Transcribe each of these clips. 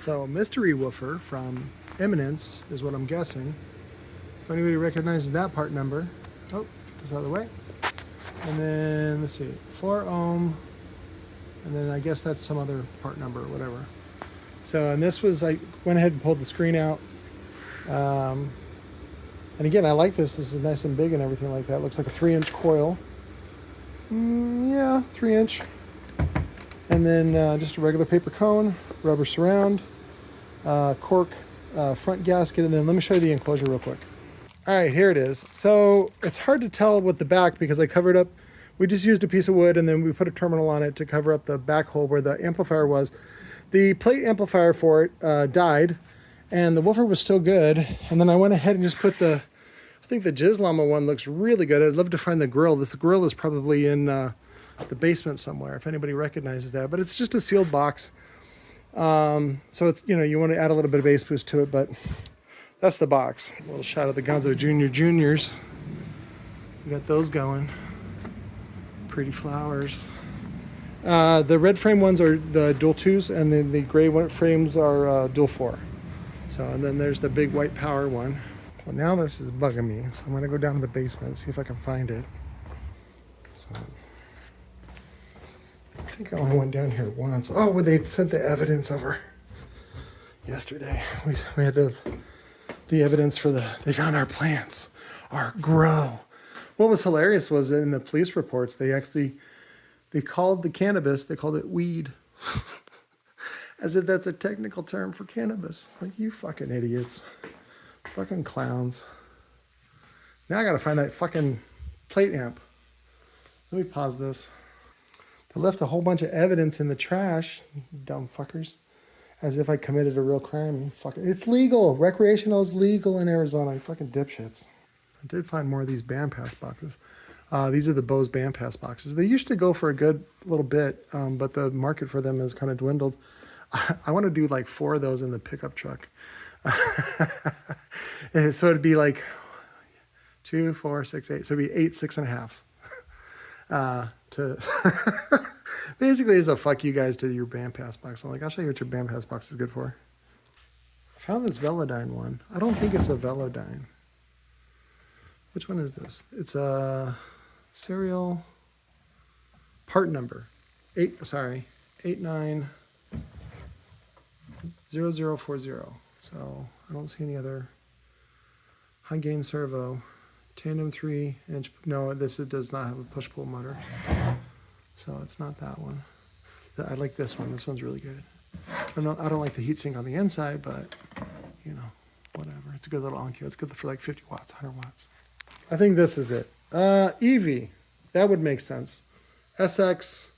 So mystery woofer from Eminence is what I'm guessing. If anybody recognizes that part number. Oh, get this out of the way. And then let's see, 4 ohm. And then I guess that's some other part number or whatever. So, and this was, I went ahead and pulled the screen out. And again, I like this. This is nice and big and everything like that. It looks like a 3-inch coil. Yeah, 3-inch. And then just a regular paper cone, rubber surround, cork, front gasket, and then let me show you the enclosure real quick. All right, here it is. So it's hard to tell with the back because I covered up, we just used a piece of wood and then we put a terminal on it to cover up the back hole where the amplifier was. The plate amplifier for it died and the woofer was still good. And then I went ahead and just put I think the Jizz Llama one looks really good. I'd love to find the grill. This grill is probably in the basement somewhere if anybody recognizes that, but it's just a sealed box. So it's, you know, you want to add a little bit of bass boost to it, but that's the box. A little shot of the GONZO Juniors. We got those going. Pretty flowers. The red frame ones are the dual 2s, and then the gray frames are dual 4. So, and then there's the big white power one. Well, now this is bugging me, so I'm going to go down to the basement and see if I can find it. So, I think I only went down here once. Oh, well, they sent the evidence over yesterday. We had the evidence for they found our plants, our grow. What was hilarious was in the police reports, they called the cannabis, they called it weed. As if that's a technical term for cannabis. Like, you fucking idiots. Fucking clowns. Now I gotta find that fucking plate amp. Let me pause this. They left a whole bunch of evidence in the trash, dumb fuckers. As if I committed a real crime. It's legal. Recreational is legal in Arizona. You fucking dipshits. I did find more of these bandpass boxes. These are the Bose bandpass boxes. They used to go for a good little bit, but the market for them has kind of dwindled. I want to do like 4 of those in the pickup truck. And so it'd be like 2, 4, 6, 8. So it'd be 8 6.5s. Basically, it's a fuck you guys to your bandpass box. I'm like, I'll show you what your bandpass box is good for. I found this Velodyne one. I don't think it's a Velodyne. Which one is this? It's a serial part number. 890040. So I don't see any other high gain servo. Tandem 3-inch. No, it does not have a push-pull motor. So it's not that one. I like this one. This one's really good. I don't like the heatsink on the inside, but you know, whatever. It's a good little Onkyo. It's good for like 50 watts, 100 watts. I think this is it. EV. That would make sense. SX.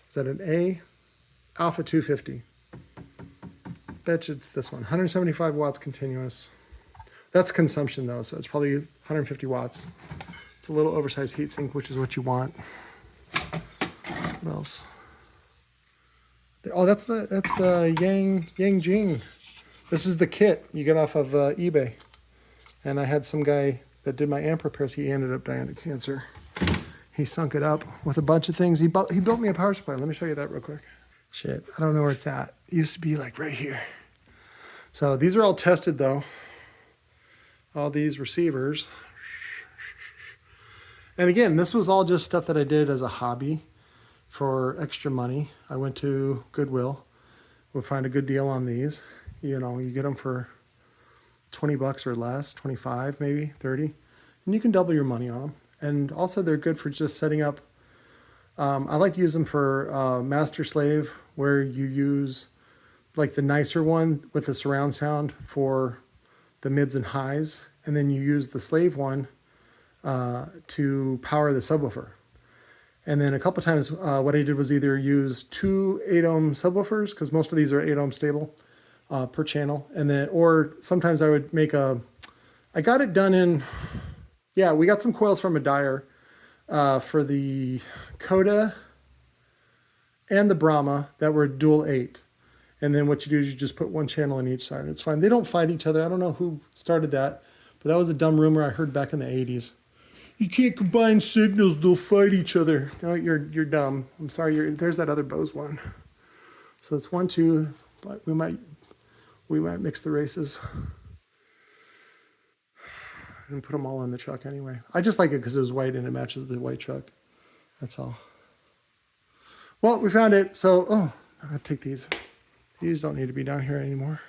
Is that an A? Alpha 250. Bet you it's this one. 175 watts continuous. That's consumption though, so it's probably 150 watts. It's a little oversized heatsink, which is what you want. What else? Oh, that's the Yang Jing. This is the kit you get off of eBay. And I had some guy that did my amp repairs. He ended up dying of cancer. He sunk it up with a bunch of things. He built me a power supply. Let me show you that real quick. Shit, I don't know where it's at. It used to be like right here. So these are all tested though. All these receivers. And again, this was all just stuff that I did as a hobby for extra money. I went to Goodwill. We'll find a good deal on these. You know, you get them for 20 bucks or less, 25 maybe, 30. And you can double your money on them. And also they're good for just setting up. I like to use them for master slave, where you use like the nicer one with the surround sound for the mids and highs. And then you use the slave one to power the subwoofer. And then a couple times what I did was either use 2 8-ohm subwoofers, because most of these are 8-ohm stable per channel. And then, or sometimes I would make I got it done in, yeah, we got some coils from a dyer for the Coda and the Brahma that were dual 8. And then what you do is you just put 1 channel on each side. It's fine. They don't fight each other. I don't know who started that, but that was a dumb rumor I heard back in the 80s. You can't combine signals, they'll fight each other. No, you're dumb. I'm sorry, there's that other Bose one. So it's 1, 2, but we might we might mix the races and put them all on the truck anyway. I just like it because it was white and it matches the white truck. That's all. Well, we found it. So, oh, I'm gonna take these. These don't need to be down here anymore.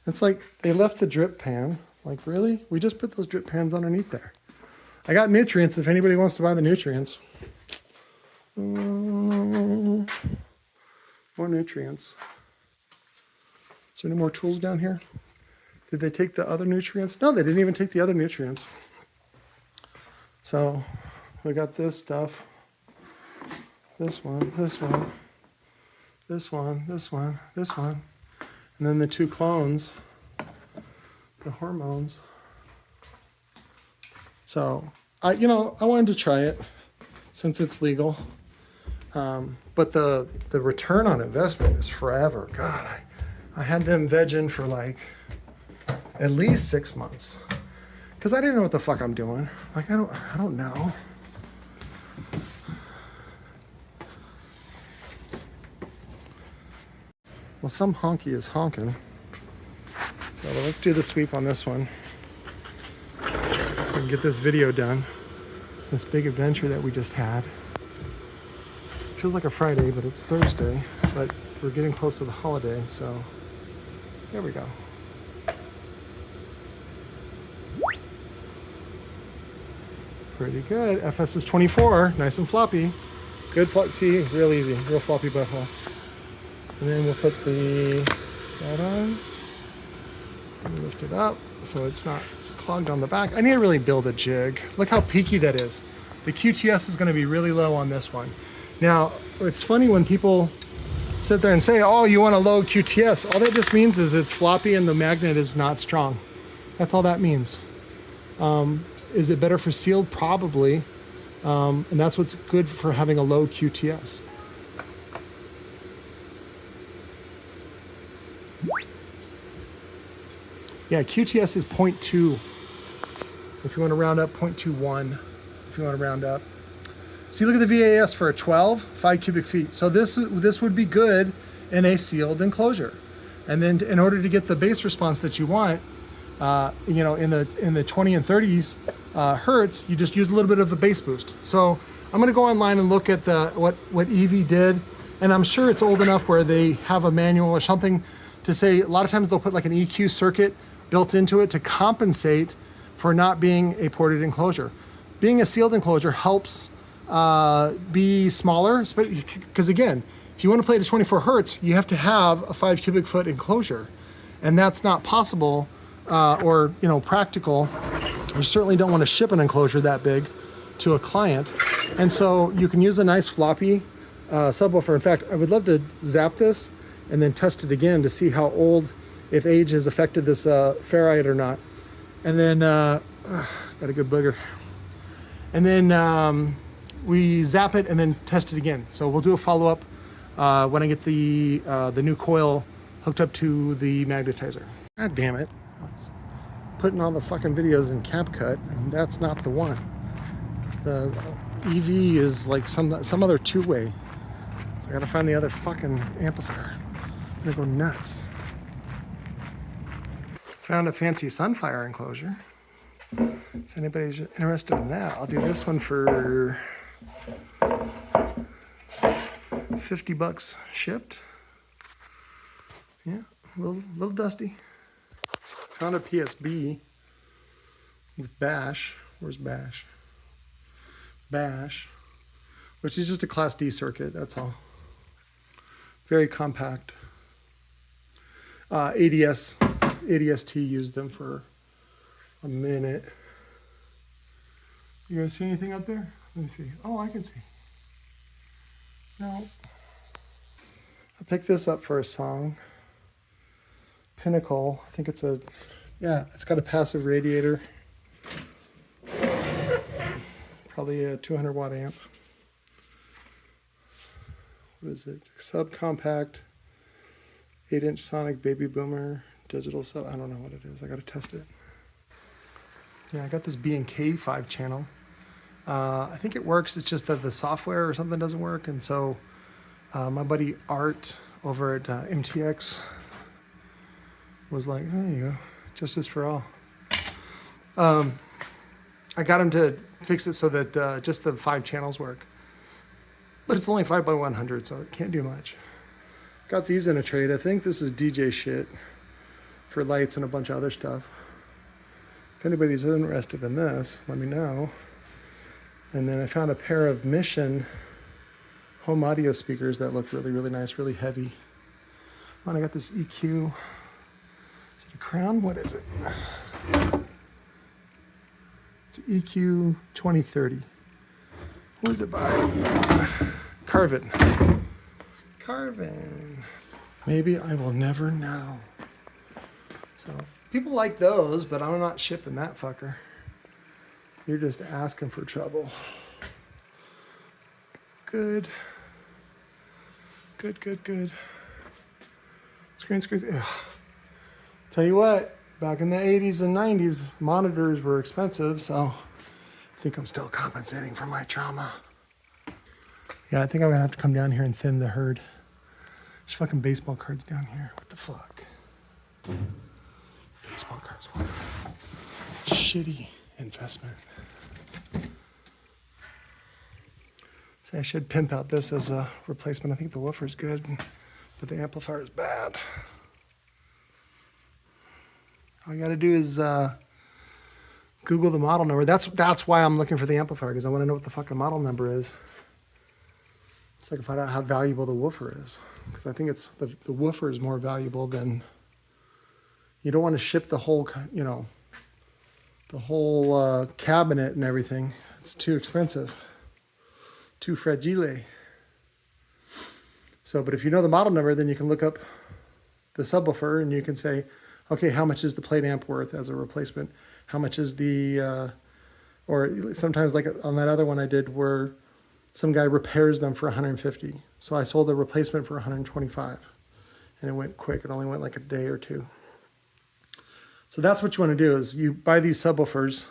It's like they left the drip pan. Like, really? We just put those drip pans underneath there. I got nutrients if anybody wants to buy the nutrients. More nutrients. Is there any more tools down here? Did they take the other nutrients? No, they didn't even take the other nutrients. So we got this stuff. This one, this one, this one, this one, this one. And then the two clones, the hormones. So, I wanted to try it since it's legal. But the return on investment is forever. God, I had them vegging for like at least 6 months. Because I didn't know what the fuck I'm doing. Like, I don't know. Well, some honky is honking. So let's do the sweep on this one. So we can get this video done. This big adventure that we just had. It feels like a Friday, but it's Thursday. But we're getting close to the holiday, so there we go. Pretty good. FS is 24, nice and floppy. Good see, real easy, real floppy butthole. And then we'll put that on. And lift it up so it's not clogged on the back. I need to really build a jig. Look how peaky that is. The QTS is going to be really low on this one. Now, it's funny when people sit there and say, oh, you want a low QTS. All that just means is it's floppy and the magnet is not strong. That's all that means. Is it better for sealed? Probably. And that's what's good for having a low QTS. Yeah, QTS is 0.2. If you want to round up, 0.21. If you want to round up. See, look at the VAS for a 12, 5 cubic feet. So this would be good in a sealed enclosure. And then in order to get the bass response that you want, in the 20 and 30s hertz, you just use a little bit of the bass boost. So I'm going to go online and look at what EV did, and I'm sure it's old enough where they have a manual or something to say. A lot of times they'll put like an EQ circuit built into it to compensate for not being a ported enclosure. Being a sealed enclosure helps be smaller, because again, if you want to play to 24 hertz, you have to have a 5 cubic foot enclosure, and that's not possible or practical. You certainly don't want to ship an enclosure that big to a client, and so you can use a nice floppy subwoofer. In fact, I would love to zap this and then test it again to see how old, if age has affected this ferrite or not. And then got a good booger. And then we zap it and then test it again. So we'll do a follow-up when I get the new coil hooked up to the magnetizer. God damn it. I was putting all the fucking videos in CapCut, and that's not the one. The EV is like some other two-way. So I gotta find the other fucking amplifier. I'm gonna go nuts. Found a fancy Sunfire enclosure. If anybody's interested in that, I'll do this one for $50 shipped. Yeah, a little dusty. Found a PSB with Bash. Where's Bash? Bash, which is just a Class D circuit, that's all. Very compact. ADST used them for a minute. You guys see anything up there? Let me see. Oh, I can see. No. I picked this up for a song. Pinnacle. I think it's it's got a passive radiator. Probably a 200 watt amp. What is it? Subcompact, 8-inch Sonic Baby Boomer, digital sub. I don't know what it is. I got to test it. Yeah, I got this B&K 5 channel. I think it works. It's just that the software or something doesn't work. And so my buddy Art over at MTX was like, oh, there you go, justice for all. I got him to fix it so that just the 5 channels work. But it's only 5x100, so it can't do much. Got these in a trade. I think this is DJ shit for lights and a bunch of other stuff. If anybody's interested in this, let me know. And then I found a pair of Mission home audio speakers that look really, really nice, really heavy. Oh, and I got this EQ. Is it a Crown? What is it? It's EQ 2030. Who is it by? Carvin. Carvin. Maybe I will never know. So people like those, but I'm not shipping that fucker. You're just asking for trouble. Good. Good, good, good. Screen. Ugh. Tell you what, back in the 80s and 90s, monitors were expensive, so I think I'm still compensating for my trauma. Yeah, I think I'm gonna have to come down here and thin the herd. There's fucking baseball cards down here. What the fuck? Baseball cards. What? Shitty investment. See, I should pimp out this as a replacement. I think the woofer's good, but the amplifier is bad. All you gotta do is Google the model number. That's why I'm looking for the amplifier, because I want to know what the fucking model number is. So I can find out how valuable the woofer is, because I think it's the woofer is more valuable than. You don't want to ship the whole, you know, the whole cabinet and everything. It's too expensive, too fragile. So, but if you know the model number, then you can look up the subwoofer and you can say, okay, how much is the plate amp worth as a replacement? How much is the, or sometimes like on that other one I did where some guy repairs them for 150. So I sold the replacement for 125 and it went quick. It only went like a day or two. So that's what you want to do is you buy these subwoofers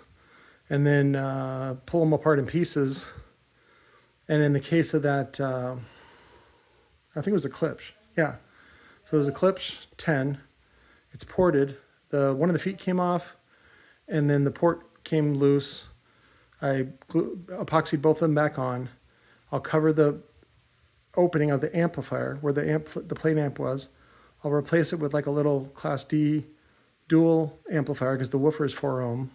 and then pull them apart in pieces. And in the case of that, I think it was a Klipsch. Yeah. So it was a Klipsch 10. It's ported. One of the feet came off and then the port came loose. I epoxied both of them back on. I'll cover the opening of the amplifier where the plate amp was. I'll replace it with like a little Class D dual amplifier because the woofer is 4 ohm.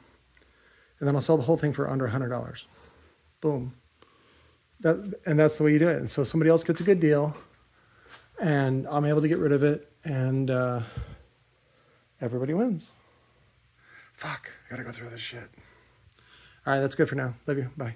And then I'll sell the whole thing for under $100. Boom. And that's the way you do it. And so somebody else gets a good deal and I'm able to get rid of it and everybody wins. Fuck, I gotta go through this shit. All right, that's good for now. Love you. Bye.